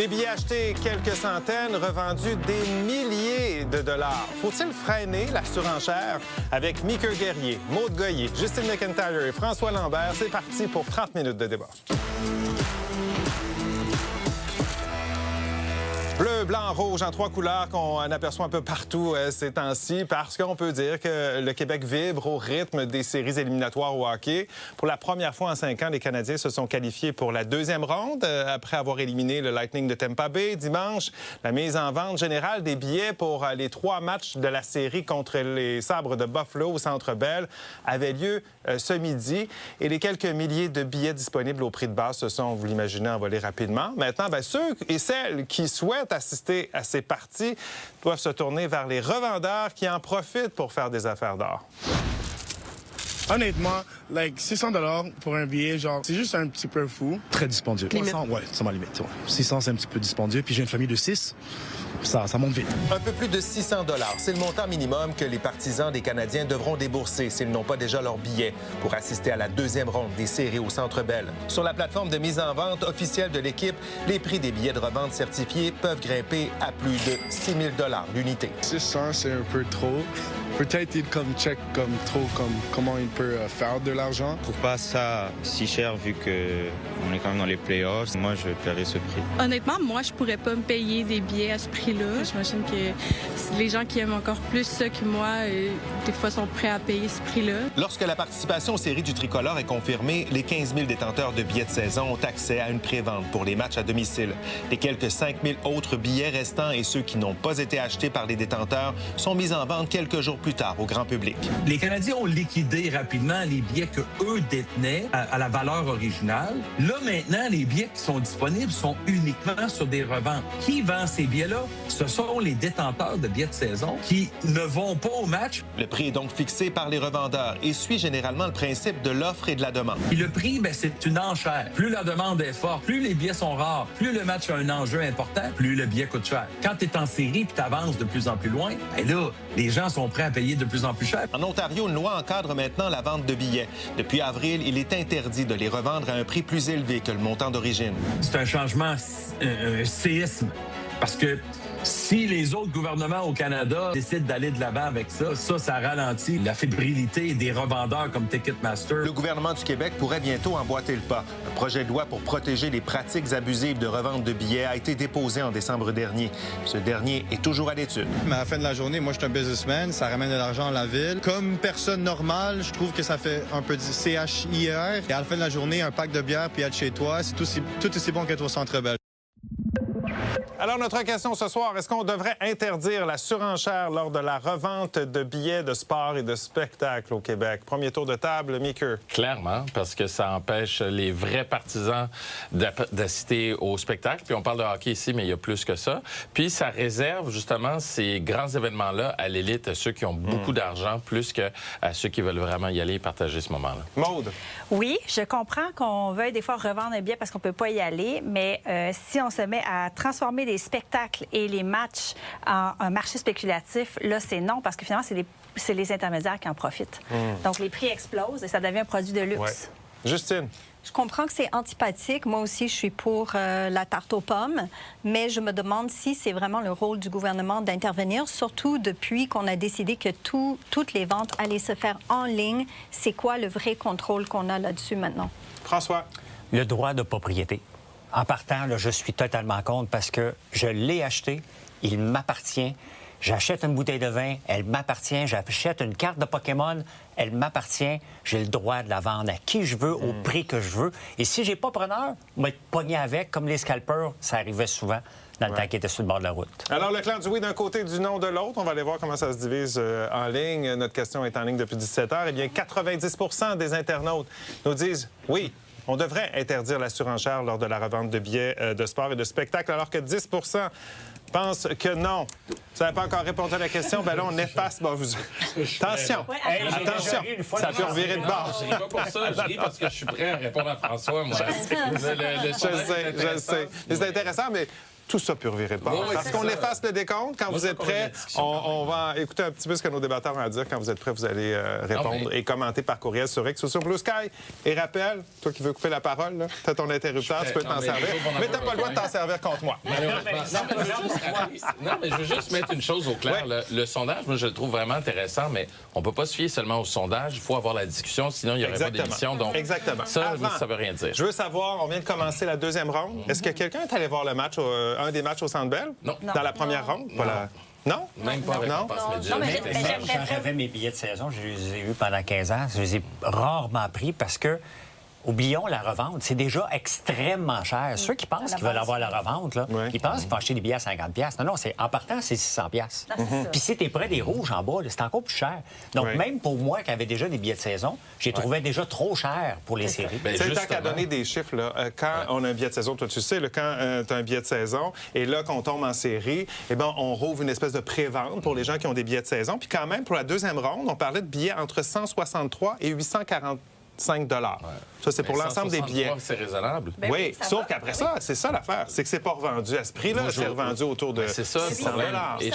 Des billets achetés quelques centaines, revendus des milliers de dollars. Faut-il freiner la surenchère? Avec Mika Guerrier, Maude Goyer, Justine McIntyre et François Lambert, c'est parti pour 30 minutes de débat. Bleu, blanc, rouge, en 3 couleurs qu'on aperçoit un peu partout ces temps-ci, parce qu'on peut dire que le Québec vibre au rythme des séries éliminatoires au hockey. Pour la première fois en 5 ans, les Canadiens se sont qualifiés pour la 2e ronde après avoir éliminé le Lightning de Tampa Bay. Dimanche, la mise en vente générale des billets pour les 3 matchs de la série contre les Sabres de Buffalo au Centre Bell avait lieu ce midi. Et les quelques milliers de billets disponibles au prix de base se sont, vous l'imaginez, envolés rapidement. Maintenant, ceux et celles qui souhaitent assister à ces parties doivent se tourner vers les revendeurs qui en profitent pour faire des affaires d'or. Honnêtement, 600 $ pour un billet, c'est juste un petit peu fou. Très dispendieux. 300, ouais, c'est ma limite. Ouais. 600, c'est un petit peu dispendieux. Puis j'ai une famille de 6, ça monte vite. Un peu plus de 600 $. C'est le montant minimum que les partisans des Canadiens devront débourser s'ils n'ont pas déjà leur billet pour assister à la 2e ronde des séries au Centre Bell. Sur la plateforme de mise en vente officielle de l'équipe, les prix des billets de revente certifiés peuvent grimper à plus de 6 000 $ l'unité. 600, c'est un peu trop. Peut-être il check trop comment il peut faire de l'argent. Je trouve pas ça si cher vu qu'on est quand même dans les playoffs. Moi, je paierais ce prix. Honnêtement, moi, je pourrais pas me payer des billets à ce prix-là. J'imagine que les gens qui aiment encore plus ça que moi, des fois, sont prêts à payer ce prix-là. Lorsque la participation aux séries du Tricolore est confirmée, les 15 000 détenteurs de billets de saison ont accès à une prévente pour les matchs à domicile. Les quelques 5 000 autres billets restants et ceux qui n'ont pas été achetés par les détenteurs sont mis en vente quelques jours plus tard au grand public. Les Canadiens ont liquidé rapidement les billets qu'eux détenaient à la valeur originale. Là, maintenant, les billets qui sont disponibles sont uniquement sur des reventes. Qui vend ces billets-là? Ce sont les détenteurs de billets de saison qui ne vont pas au match. Le prix est donc fixé par les revendeurs et suit généralement le principe de l'offre et de la demande. Et le prix, c'est une enchère. Plus la demande est forte, plus les billets sont rares, plus le match a un enjeu important, plus le billet coûte cher. Quand tu es en série et tu avances de plus en plus loin, là, les gens sont prêts à payer de plus en plus cher. En Ontario, une loi encadre maintenant la vente de billets. Depuis avril, il est interdit de les revendre à un prix plus élevé que le montant d'origine. C'est un changement, un séisme, parce que si les autres gouvernements au Canada décident d'aller de l'avant avec ça ralentit la fébrilité des revendeurs comme Ticketmaster. Le gouvernement du Québec pourrait bientôt emboîter le pas. Un projet de loi pour protéger les pratiques abusives de revente de billets a été déposé en décembre dernier. Ce dernier est toujours à l'étude. Mais à la fin de la journée, moi, je suis un businessman, ça ramène de l'argent à la ville. Comme personne normale, je trouve que ça fait un peu du CHIR. Et à la fin de la journée, un pack de bière puis être chez toi, c'est tout aussi bon qu'être au Centre Bell. Alors, notre question ce soir, est-ce qu'on devrait interdire la surenchère lors de la revente de billets de sport et de spectacle au Québec? Premier tour de table, Mika. Clairement, parce que ça empêche les vrais partisans d'assister au spectacle. Puis on parle de hockey ici, mais il y a plus que ça. Puis ça réserve justement ces grands événements-là à l'élite, à ceux qui ont beaucoup d'argent, plus qu'à ceux qui veulent vraiment y aller et partager ce moment-là. Maude. Oui, je comprends qu'on veuille des fois revendre un billet parce qu'on ne peut pas y aller, mais si on se met à transformer les spectacles et les matchs en un marché spéculatif, là, c'est non, parce que finalement, c'est les intermédiaires qui en profitent. Donc, les prix explosent et ça devient un produit de luxe. Ouais. Justine. Je comprends que c'est antipathique. Moi aussi, je suis pour la tarte aux pommes, mais je me demande si c'est vraiment le rôle du gouvernement d'intervenir, surtout depuis qu'on a décidé que toutes les ventes allaient se faire en ligne. C'est quoi le vrai contrôle qu'on a là-dessus maintenant? François. Le droit de propriété. En partant, là, je suis totalement contre parce que je l'ai acheté, il m'appartient. J'achète une bouteille de vin, elle m'appartient. J'achète une carte de Pokémon, elle m'appartient. J'ai le droit de la vendre à qui je veux, au prix que je veux. Et si j'ai pas preneur, je vais être pogné avec, comme les scalpers, ça arrivait souvent dans le temps qu'ils étaient sur le bord de la route. Alors, le clan du oui d'un côté, du non de l'autre. On va aller voir comment ça se divise en ligne. Notre question est en ligne depuis 17 heures. Eh bien, 90 % des internautes nous disent oui. On devrait interdire la surenchère lors de la revente de billets de sport et de spectacle, alors que 10 % pensent que non. Vous n'avez pas encore répondu à la question, bien là, on efface. Bon, Attention! Attention! Ça peut revirer de bord. Je ris pas pour ça, je ris parce que je suis prêt à répondre à François, moi. Je sais. Mais c'est intéressant, mais tout ça peut revirer de bord. Oui, Parce qu'on efface le décompte. Quand vous êtes prêts, on va écouter un petit peu ce que nos débatteurs ont à dire. Quand vous êtes prêts, vous allez répondre et commenter par courriel sur X ou sur Blue Sky. Et rappelle, toi qui veux couper la parole, tu as ton interrupteur, tu peux t'en servir. Mais tu n'as pas le droit de t'en servir contre moi. Non, mais je veux juste mettre une chose au clair. Le sondage, moi, je le trouve vraiment intéressant, mais on ne peut pas se fier seulement au sondage. Il faut avoir la discussion, sinon il n'y aurait pas d'émission. Donc, ça ne veut rien dire. Je veux savoir, on vient de commencer la deuxième ronde. Est-ce que quelqu'un est allé voir le match, un des matchs au Centre Bell? Non. Dans la première ronde? Non? Même pas avec non. Quand j'avais mes billets de saison, je les ai eus pendant 15 ans. Je les ai rarement pris parce que, oublions la revente, c'est déjà extrêmement cher. Ceux qui pensent qu'ils veulent avoir la revente, là, ils pensent qu'ils vont acheter des billets à 50$. Non, en partant, c'est 600$. Puis si t'es près des rouges en bas, c'est encore plus cher. Donc, même pour moi qui avais déjà des billets de saison, j'ai trouvé déjà trop cher pour les séries. C'est tant qu'à donner des chiffres. Là, quand on a un billet de saison, toi, tu sais, là, quand tu as un billet de saison et là, qu'on tombe en série, eh ben, on rouvre une espèce de pré-vente pour les gens qui ont des billets de saison. Puis quand même, pour la deuxième ronde, on parlait de billets entre 163 et 845$. Ça, c'est pour l'ensemble des billets. C'est raisonnable. Oui, sauf qu'après ça, c'est ça l'affaire. C'est que c'est pas revendu à ce prix-là. C'est revendu autour de 600$.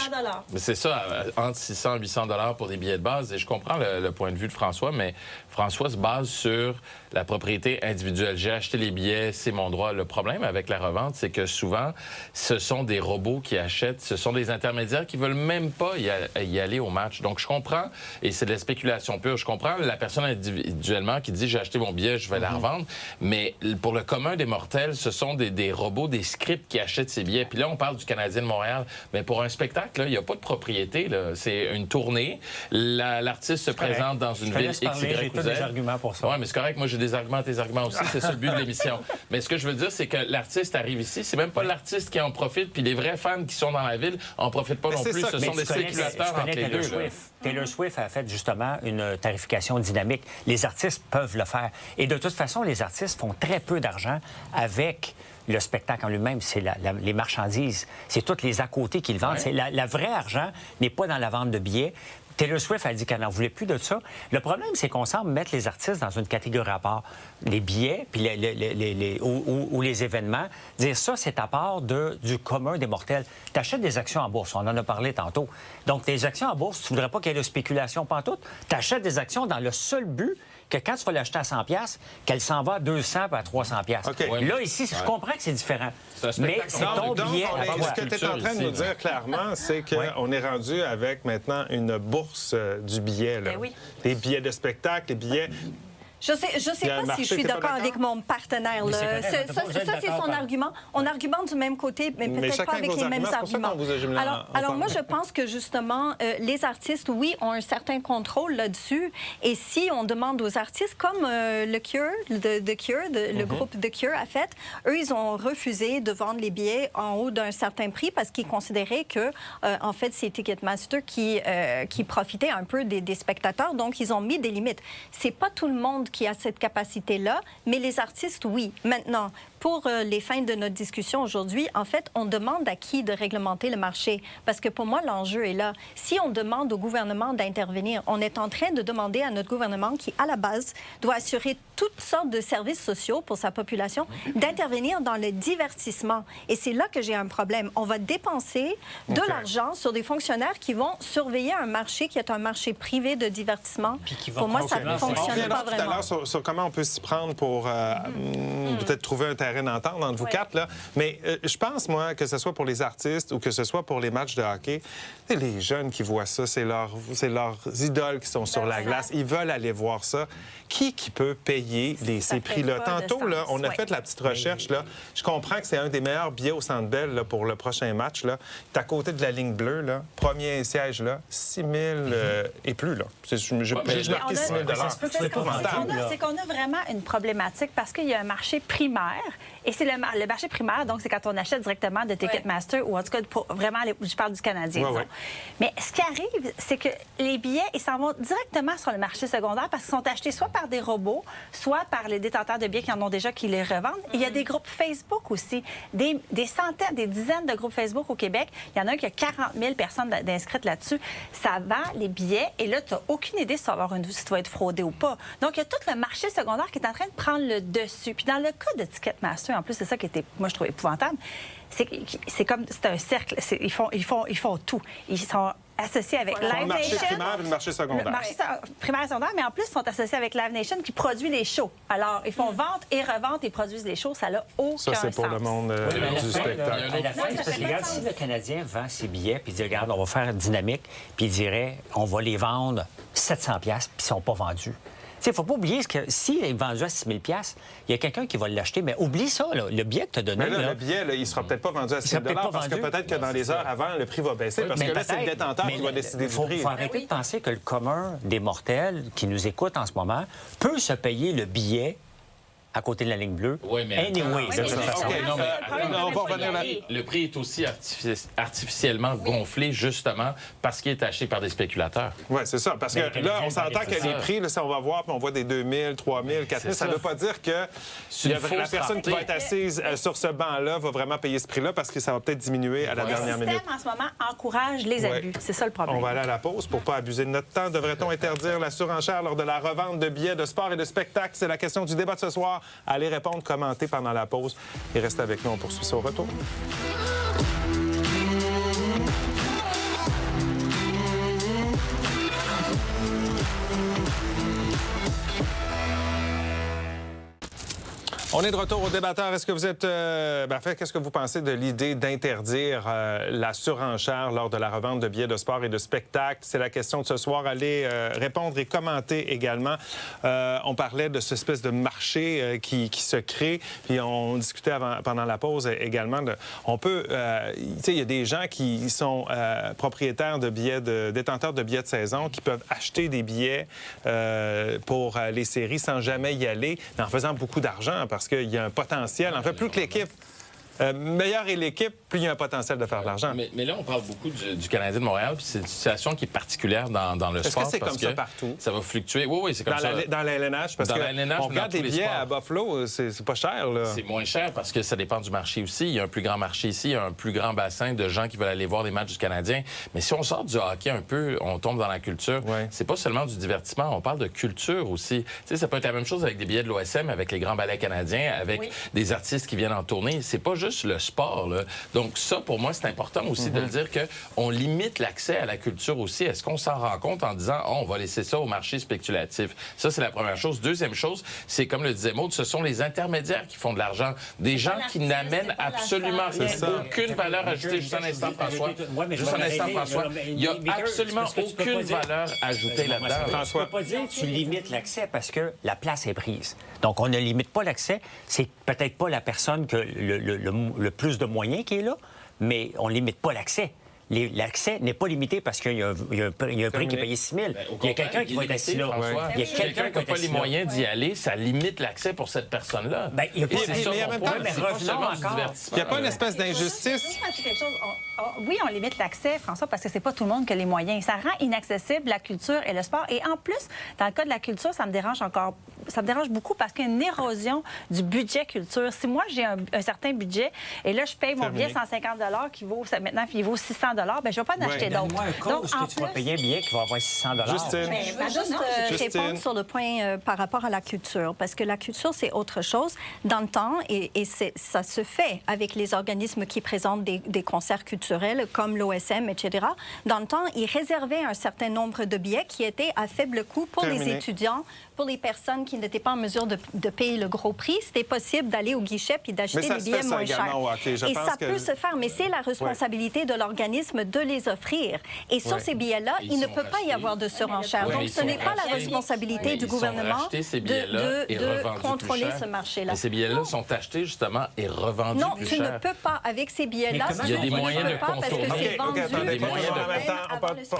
Mais c'est ça, entre 600 et 800$ pour des billets de base. Et je comprends le point de vue de François, mais François se base sur la propriété individuelle. J'ai acheté les billets, c'est mon droit. Le problème avec la revente, c'est que souvent, ce sont des robots qui achètent, ce sont des intermédiaires qui veulent même pas y aller au match. Donc, je comprends, et c'est de la spéculation pure, je comprends la personne individuellement qui dit « j'ai acheté mon billet, je vais la revendre », mais pour le commun des mortels, ce sont des robots, des scripts qui achètent ces billets. Puis là, on parle du Canadien de Montréal, mais pour un spectacle, il n'y a pas de propriété. C'est une tournée. L'artiste se présente dans une ville X, Y, J'ai tous des arguments pour ça. Oui, mais c'est correct. Moi, j'ai des arguments, tes arguments aussi. C'est ça le but de l'émission. Mais ce que je veux dire, c'est que l'artiste arrive ici. C'est même pas l'artiste qui en profite, puis les vrais fans qui sont dans la ville en profitent pas non plus. Ce sont des spéculateurs entre les deux. Taylor Swift a fait justement une tarification dynamique. Les artistes peuvent le faire. Et de toute façon, les artistes font très peu d'argent avec le spectacle en lui-même. C'est les marchandises. C'est toutes les à côté qu'ils vendent. Le vrai argent n'est pas dans la vente de billets. Taylor Swift a dit qu'elle n'en voulait plus de ça. Le problème, c'est qu'on semble mettre les artistes dans une catégorie à part. Les billets puis ou les événements, dire ça, c'est à part du commun des mortels. Tu achètes des actions en bourse, on en a parlé tantôt. Donc, les actions en bourse, tu ne voudrais pas qu'il y ait de spéculation pantoute. Tu achètes des actions dans le seul but que quand tu vas l'acheter à 100$, qu'elle s'en va à 200 puis à 300$. Okay. Là, ici, je comprends que c'est différent. Mais c'est ton billet. Ce que tu es en train de nous dire clairement, c'est qu'on est rendu avec maintenant une bourse du billet. Là. Des billets de spectacle, des billets... Je sais pas si je suis d'accord avec mon partenaire. Ça, c'est son argument. On argumente du même côté, mais peut-être pas avec les mêmes arguments. Alors moi, je pense que justement, les artistes, oui, ont un certain contrôle là-dessus. Et si on demande aux artistes, comme le Cure, le groupe The Cure a fait, eux, ils ont refusé de vendre les billets en haut d'un certain prix parce qu'ils considéraient que, en fait, c'est Ticketmaster qui profitait un peu des spectateurs. Donc, ils ont mis des limites. C'est pas tout le monde qui a cette capacité-là, mais les artistes, oui. Maintenant, pour les fins de notre discussion aujourd'hui, en fait, on demande à qui de réglementer le marché? Parce que pour moi, l'enjeu est là. Si on demande au gouvernement d'intervenir, on est en train de demander à notre gouvernement qui, à la base, doit assurer toutes sortes de services sociaux pour sa population, d'intervenir dans le divertissement. Et c'est là que j'ai un problème. On va dépenser de l'argent sur des fonctionnaires qui vont surveiller un marché qui est un marché privé de divertissement. Pour moi, ça ne fonctionne pas vraiment. Tout à l'heure sur comment on peut s'y prendre pour peut-être trouver un terrain d'entente entre vous quatre. Là. Mais je pense, moi, que ce soit pour les artistes ou que ce soit pour les matchs de hockey, les jeunes qui voient ça, c'est leurs idoles qui sont sur la glace. Ils veulent aller voir ça. Qui peut payer ces prix-là? Tantôt, là, on a fait la petite recherche. Là. Je comprends que c'est un des meilleurs billets au Centre Bell là, pour le prochain match. Tu es à côté de la ligne bleue. Là. Premier siège, là, 6 000 et plus. J'ai marqué 6 000 $. C'est qu'on a vraiment une problématique parce qu'il y a un marché primaire. Et c'est le marché primaire, donc c'est quand on achète directement de Ticketmaster ou en tout cas, vraiment, je parle du Canadien. Mais ce qui arrive, c'est que les billets, ils s'en vont directement sur le marché secondaire parce qu'ils sont achetés soit par des robots, soit par les détenteurs de billets qui en ont déjà, qui les revendent. Et il y a des groupes Facebook aussi, des centaines, des dizaines de groupes Facebook au Québec. Il y en a un qui a 40 000 personnes d'inscrites là-dessus. Ça vend les billets et là, tu n'as aucune idée si tu vas être fraudé ou pas. Donc, il y a tout le marché secondaire qui est en train de prendre le dessus. Puis dans le cas de Ticketmaster, Ticketmaster, en plus, c'est ça qui était, moi, je trouve épouvantable. C'est un cercle. Ils font tout. Ils sont associés avec Live Nation. Le marché primaire et le marché secondaire. Le marché primaire et secondaire, mais en plus, ils sont associés avec Live Nation qui produit les shows. Alors, ils font vente et revente et produisent les shows. Ça n'a aucun sens. Ça, c'est pour le monde du spectacle. À la fin, regarde, si le Canadien vend ses billets puis il dit, regarde, on va faire une dynamique, puis il dirait, on va les vendre 700$ puis ils ne sont pas vendus. Il ne faut pas oublier que s'il est vendu à 6 000$, il y a quelqu'un qui va l'acheter. Mais oublie ça, là, le billet que tu as donné. Mais là, le billet, il ne sera peut-être pas vendu à 6 000$ parce que peut-être que dans les heures avant, le prix va baisser parce que là, c'est le détenteur qui va décider du prix. Il faut arrêter de penser que le commun des mortels qui nous écoutent en ce moment peut se payer le billet à côté de la ligne bleue. Oui, mais anyway, de toute façon. Non, mais on va revenir là. Le prix est aussi artificiellement gonflé, justement, parce qu'il est acheté par des spéculateurs. Oui, c'est ça. Parce que là, on s'entend que les prix, là, ça, on va voir, puis on voit des 2 000, 3 000, 4 000. Ça ne veut pas dire que la personne qui va être assise sur ce banc-là va vraiment payer ce prix-là parce que ça va peut-être diminuer à la dernière minute. Le système, en ce moment, encourage les abus. C'est ça le problème. On va aller à la pause pour ne pas abuser de notre temps. Devrait-on interdire la surenchère lors de la revente de billets de sport et de spectacle? C'est la question du débat de ce soir. Allez répondre, commenter pendant la pause et restez avec nous. On poursuit ça au retour. On est de retour au débatteur. Est-ce que vous êtes... qu'est-ce que vous pensez de l'idée d'interdire la surenchère lors de la revente de billets de sport et de spectacle? C'est la question de ce soir. Allez répondre et commenter également. On parlait de cette espèce de marché qui se crée. Puis on discutait pendant la pause également. On peut... il y a des gens qui sont propriétaires de billets, détenteurs de billets de saison, qui peuvent acheter des billets pour les séries sans jamais y aller, mais en faisant beaucoup d'argent parce qu'il y a un potentiel. En fait, plus que l'équipe, meilleure est l'équipe, plus il y a un potentiel de faire de l'argent. Mais là, on parle beaucoup du Canadien de Montréal, puis c'est une situation qui est particulière dans le sport. Est-ce que c'est comme ça partout? Ça va fluctuer. Oui, c'est comme ça. Dans la LNH, parce qu'on regarde des billets à Buffalo, c'est pas cher, là. C'est moins cher parce que ça dépend du marché aussi. Il y a un plus grand marché ici, il y a un plus grand bassin de gens qui veulent aller voir des matchs du Canadien. Mais si on sort du hockey un peu, on tombe dans la culture. C'est pas seulement du divertissement, on parle de culture aussi. Tu sais, ça peut être la même chose avec des billets de l'OSM, avec les grands ballets canadiens, avec des artistes qui viennent en tournée. C'est pas juste le sport, là. Donc ça, pour moi, c'est important aussi de le dire qu'on limite l'accès à la culture aussi. Est-ce qu'on s'en rend compte en disant « Oh, on va laisser ça au marché spéculatif ». Ça, c'est la première chose. Deuxième chose, c'est comme le disait Maud, ce sont les intermédiaires qui font de l'argent. Des gens qui n'amènent absolument rien, aucune valeur ajoutée. Juste un instant, François. Juste un instant, François. Il n'y a absolument aucune valeur ajoutée là-dedans. François, tu peux pas dire que tu limites l'accès parce que la place est prise. Donc, on ne limite pas l'accès. C'est peut-être pas la personne que le plus de moyens qui est là, mais on ne limite pas l'accès. L'accès n'est pas limité parce qu'il y a un prix qui est payé 6 000. Il y a quelqu'un qui va être assis là. Il y a quelqu'un qui n'a pas les moyens d'y aller, ça limite l'accès pour cette personne-là. Il n'y a pas Il n'y a pas une espèce d'injustice. Oui, on limite l'accès, François, parce que c'est pas tout le monde qui a les moyens. Ça rend inaccessible la culture et le sport. Et en plus, dans le cas de la culture, ça me dérange beaucoup parce qu'il y a une érosion du budget culture. Si moi, j'ai un certain budget et là, je paye mon billet 150 $, qui vaut maintenant, il vaut 600 $, bien, je ne vais pas en acheter d'autres. Donc, en plus, tu vas payer un billet qui va avoir 600 $. Justine. Juste répondre sur le point par rapport à la culture, parce que la culture, c'est autre chose. Dans le temps, et ça se fait avec les organismes qui présentent des concerts culturels comme l'OSM, etc. Dans le temps, ils réservaient un certain nombre de billets qui étaient à faible coût pour les étudiants, pour les personnes qui n'étaient pas en mesure de payer le gros prix. C'était possible d'aller au guichet puis d'acheter des billets moins chers. Et ça peut se faire, mais c'est la responsabilité de l'organisme de les offrir. Et sur ces billets-là, il ne peut pas y avoir de surenchère. Donc, ce n'est pas la responsabilité du gouvernement de contrôler ce marché-là. Mais ces billets-là sont achetés, justement, et revendus plus cher. Non, tu ne peux pas, avec ces billets-là, il y a des moyens de contourner.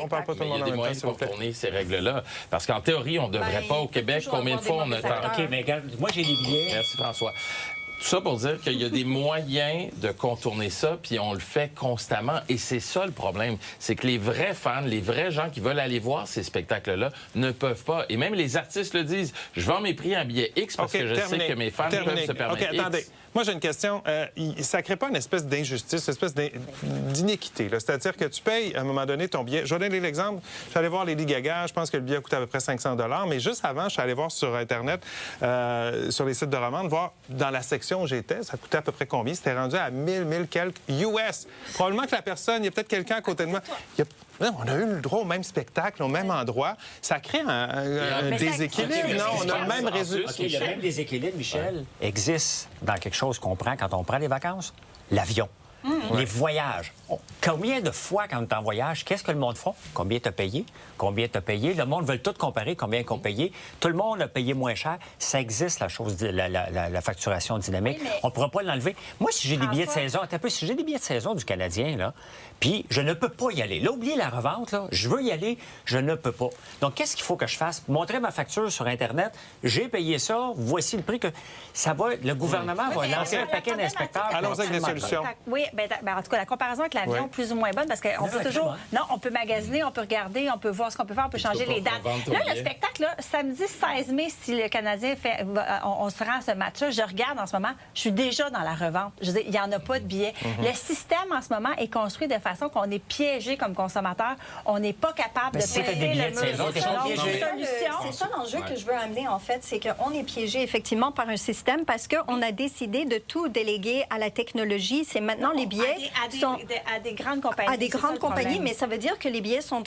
On parle pas tout le monde en même temps. Il y a des moyens de contourner ces règles-là. Parce qu'en théorie, on ne devrait pas au Québec. Combien de fois on a... OK, mais regarde, moi, j'ai les billets. Merci, François. Tout ça pour dire qu'il y a des moyens de contourner ça, puis on le fait constamment. Et c'est ça le problème. C'est que les vrais fans, les vrais gens qui veulent aller voir ces spectacles-là ne peuvent pas. Et même les artistes le disent. Je vends mes prix en billet X parce que je sais que mes fans peuvent se permettre OK, attendez. X. Moi, j'ai une question. Ça ne crée pas une espèce d'injustice, une espèce d'inéquité, là? C'est-à-dire que tu payes, à un moment donné, ton billet. Je vais donner l'exemple. Je suis allé voir Lady Gaga. Je pense que le billet coûte à peu près 500 $. Mais juste avant, je suis allé voir sur Internet, sur les sites de revente, voir dans la section où j'étais, ça coûtait à peu près combien? C'était rendu à 1000 quelques US. Probablement que la personne, il y a peut-être quelqu'un à côté de moi. On a eu le droit au même spectacle, au même endroit. Ça crée un déséquilibre. Non, on a le même résultat. OK, le même déséquilibre, Michel, existe dans quelque chose qu'on prend quand on prend des vacances. L'avion. Les voyages. Combien de fois, quand on est en voyage, qu'est-ce que le monde font? Combien t'as payé? Combien t'as payé? Le monde veut tout comparer, combien ils ont payé. Tout le monde a payé moins cher. Ça existe, la chose, la facturation dynamique. Oui, mais... On ne pourra pas l'enlever. Moi, si j'ai des billets de saison, si j'ai des billets de saison du Canadien, là, puis je ne peux pas y aller. Là, oubliez la revente, là. Je veux y aller, je ne peux pas. Donc, qu'est-ce qu'il faut que je fasse? Montrer ma facture sur Internet. J'ai payé ça, voici le prix que ça va. Le gouvernement va lancer un paquet d'inspecteurs. Allons avec des solutions. Oui, bien, en tout cas, la comparaison avec l'avion, plus ou moins bonne, parce qu'on peut toujours... Non, on peut magasiner, on peut regarder, on peut voir ce qu'on peut faire, on peut changer les dates. Là, le spectacle, là, samedi 16 mai, si le Canadien fait... On se rend à ce match-là, je regarde en ce moment, je suis déjà dans la revente. Je veux dire, il n'y en a pas de billets. Le système, en ce moment, est construit de façon qu'on est piégé comme consommateur. On n'est pas capable de payer le mesure. C'est ça l'enjeu que je veux amener, en fait, c'est qu'on est piégé, effectivement, par un système parce qu'on a décidé de tout déléguer à la technologie. C'est maintenant les billets... À des grandes compagnies. À des grandes compagnies, mais ça veut dire que les billets sont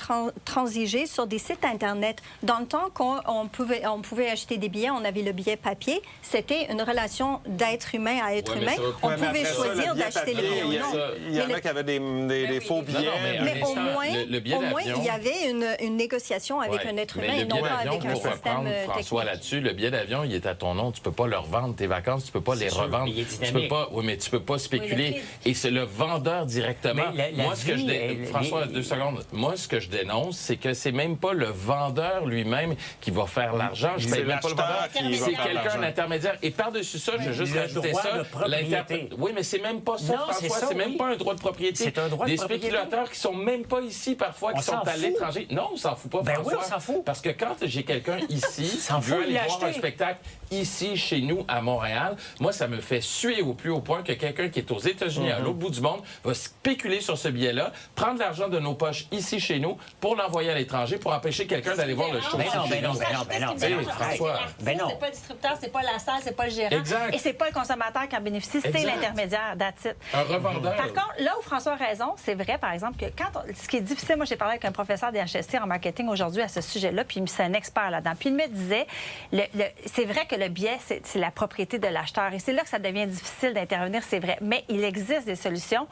transigés sur des sites Internet. Dans le temps qu'on pouvait acheter des billets, on avait le billet papier. C'était une relation d'être humain à être humain. On pouvait choisir d'acheter le billet ou non. Il y en a qui avaient des faux billets. Mais au moins, il y avait une négociation avec un être humain et non pas avec un système technique. François, là-dessus, le billet d'avion, il est à ton nom. Tu ne peux pas le revendre, tes vacances. Tu ne peux pas les revendre. Tu peux pas, oui, mais tu ne peux pas spéculer. Et c'est le vendeur directement. Moi, François, 2 secondes. Moi, ce que je dénonce, c'est que c'est même pas le vendeur lui-même qui va faire l'argent. Je paye l'acheteur. C'est quelqu'un d'intermédiaire. Et par-dessus ça, je vais juste rajouter ça. Oui, mais c'est même pas ça, François. C'est même pas un droit de propriété. C'est un droit de propriété. Des spéculateurs qui sont même pas ici parfois, qui sont à l'étranger. Non, on s'en fout pas, François. Oui, on s'en fout. Parce que quand j'ai quelqu'un ici qui veut aller voir un spectacle ici, chez nous, à Montréal, moi, ça me fait suer au plus haut point que quelqu'un qui est aux États-Unis, à l'autre bout du monde, va spéculer sur ce billet-là, prendre l'argent de nos poches ici, chez nous, pour l'envoyer à l'étranger, pour empêcher quelqu'un d'aller voir le show. François. C'est pas le distributeur, c'est pas la salle, c'est pas le gérant. Exact. Et c'est pas le consommateur qui en bénéficie, c'est l'intermédiaire, that's it. Un revendeur. Par contre, là où François a raison, c'est vrai, par exemple, que ce qui est difficile, moi, j'ai parlé avec un professeur des HSC en marketing aujourd'hui à ce sujet-là, puis c'est un expert là-dedans. Puis il me disait, c'est vrai que le billet, c'est la propriété de l'acheteur. Et c'est là que ça devient difficile d'intervenir, c'est vrai. Mais il existe des solutions.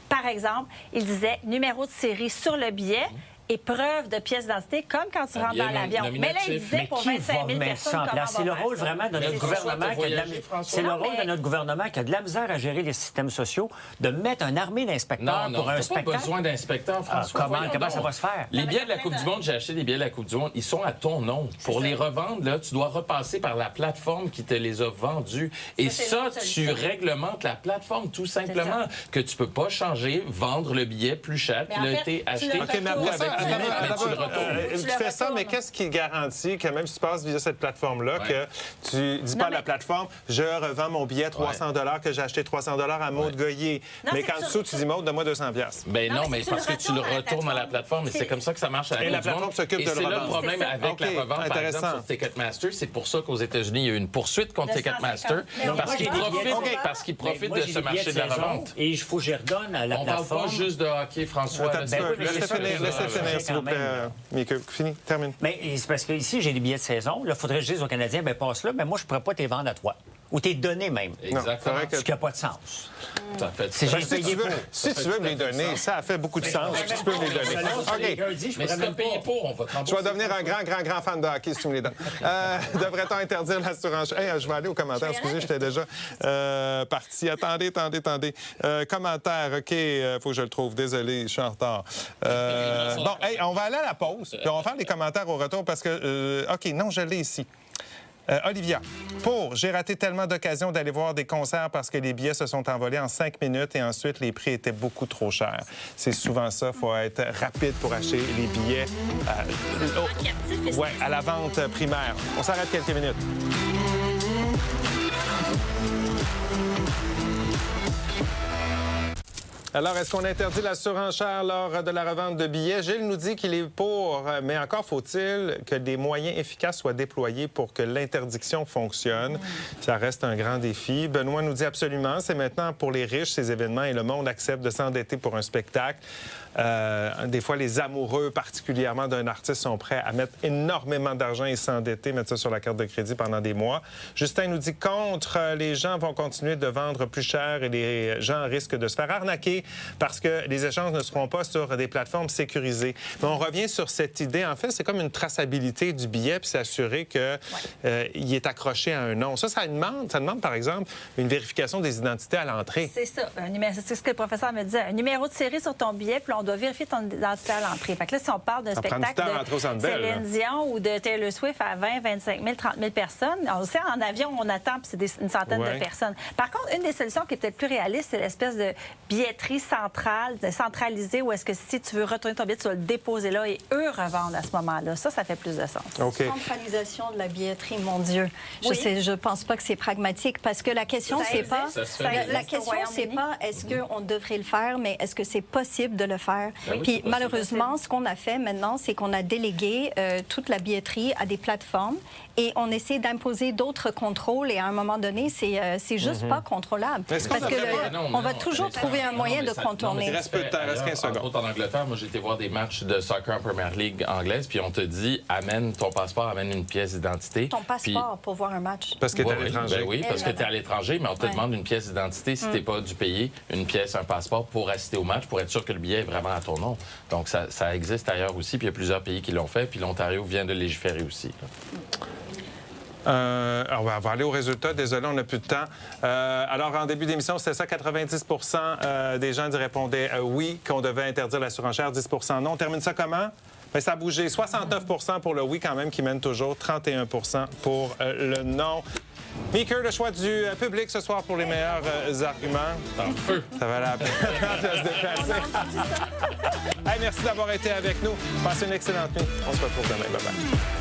Par exemple, il disait numéro de série sur le billet et preuve de pièce d'identité, comme quand tu rentres dans l'avion. Mais là, il disait pour 25 000 personnes, comment c'est le rôle vraiment de notre gouvernement c'est le rôle de notre gouvernement qui a de la misère à gérer les systèmes sociaux, de mettre une armée d'inspecteurs pour un spectacle. Non, pas besoin d'inspecteurs, François. Comment ça va se faire? Les billets de la Coupe du Monde, j'ai acheté des billets de la Coupe du Monde, ils sont à ton nom. Pour les revendre, là, tu dois repasser par la plateforme qui te les a vendus. Et ça, tu réglementes la plateforme, tout simplement, que tu peux pas changer, vendre le billet plus cher qu'il a été acheté. Tu fais ça, mais qu'est-ce qui garantit que même si tu passes via cette plateforme-là, que tu dis pas à la plateforme, je revends mon billet 300 $ que j'ai acheté 300 $ à Maud Goyer. Mais qu'en dessous, tu dis Maud, donne-moi 200 $. Ben non, mais parce que tu le retournes à la plateforme. Et c'est comme ça que ça marche à la la plateforme s'occupe de le revendre. Et c'est le problème avec la revente, par exemple, sur Ticketmaster. C'est pour ça qu'aux États-Unis, il y a eu une poursuite contre Ticketmaster parce qu'ils profitent de ce marché de la revente. Et il faut que je redonne à la plateforme. On parle pas juste de hockey, François. Laissez finir, s'il vous plaît. Mickey, fini, termine. Mais c'est parce que ici, j'ai des billets de saison. Là, il faudrait que je dise aux Canadiens, bien, passe là, mais moi, je ne pourrais pas te les vendre à toi. Ou t'es donné même. Exactement. Ce qui n'a pas de sens. Si tu veux me les donner, ça a fait beaucoup de sens. Tu peux me les donner. OK. Mais si tu payé pour, on va te rembourser. Je vais devenir un grand fan de hockey si tu me les donnes. Devrait-on interdire la surenchère? Hey, je vais aller aux commentaires. Excusez, j'étais déjà parti. Attendez. Commentaire, OK. Faut que je le trouve. Désolé, je suis en retard. Bon, hey, on va aller à la pause. Puis on va faire les commentaires au retour parce que... OK, non, je l'ai ici. Olivia, j'ai raté tellement d'occasions d'aller voir des concerts parce que les billets se sont envolés en 5 minutes et ensuite les prix étaient beaucoup trop chers. C'est souvent ça, il faut être rapide pour acheter les billets à la vente primaire. On s'arrête quelques minutes. Alors, est-ce qu'on interdit la surenchère lors de la revente de billets? Gilles nous dit qu'il est pour, mais encore faut-il que des moyens efficaces soient déployés pour que l'interdiction fonctionne. Ça reste un grand défi. Benoît nous dit absolument, c'est maintenant pour les riches, ces événements, et le monde accepte de s'endetter pour un spectacle. Des fois, les amoureux, particulièrement d'un artiste, sont prêts à mettre énormément d'argent et s'endetter, mettre ça sur la carte de crédit pendant des mois. Justin nous dit contre, les gens vont continuer de vendre plus cher et les gens risquent de se faire arnaquer parce que les échanges ne seront pas sur des plateformes sécurisées. Mais on revient sur cette idée. En fait, c'est comme une traçabilité du billet puis s'assurer qu'il est accroché à un nom. Ça demande, par exemple, une vérification des identités à l'entrée. C'est ça. C'est ce que le professeur me disait. Un numéro de série sur ton billet, puis on doit vérifier ton identité à l'entrée. Fait que là, si on parle d'un spectacle de Céline Dion ou de Taylor Swift à 20, 25 000, 30 000 personnes, on sait, en avion, on attend, puis c'est une centaine de personnes. Par contre, une des solutions qui est peut-être plus réaliste, c'est l'espèce de billetterie centralisée, où est-ce que si tu veux retourner ton billet, tu vas le déposer là et eux revendent à ce moment-là. Ça fait plus de sens. Okay. Centralisation de la billetterie, mon Dieu. Je pense pas que c'est pragmatique, parce que la question, c'est pas... La question, c'est pas est-ce qu'on devrait le faire, mais est-ce que c'est possible de le faire? Puis malheureusement, ce qu'on a fait maintenant, c'est qu'on a délégué toute la billetterie à des plateformes et on essaie d'imposer d'autres contrôles et à un moment donné, c'est juste pas contrôlable. Parce que on va toujours trouver un moyen de contourner. Il reste peu de temps, il reste 15 secondes. En Angleterre, moi, j'ai été voir des matchs de soccer en Premier League anglaise, puis on te dit, amène ton passeport, amène une pièce d'identité. Ton passeport pour voir un match. Parce que tu es à l'étranger. Oui, parce que tu es à l'étranger, mais on te demande une pièce d'identité si tu n'es pas du pays, une pièce, un passeport pour assister au match, pour être sûr que le billet est vraiment à ton nom. Donc, ça existe ailleurs aussi, puis il y a plusieurs pays qui l'ont fait, puis l'Ontario vient de légiférer aussi. Alors, on va aller aux résultats. Désolé, on n'a plus de temps. Alors, en début d'émission, c'était ça, 90 des gens répondaient oui, qu'on devait interdire la surenchère, 10 non. On termine ça comment? Bien, ça a bougé. 69 pour le oui, quand même, qui mène toujours. 31 pour le non. Meeker, le choix du public ce soir pour les meilleurs arguments. Ça va la peine de se déplacer. Hey, merci d'avoir été avec nous. Passez une excellente nuit. On se retrouve demain. Bye-bye.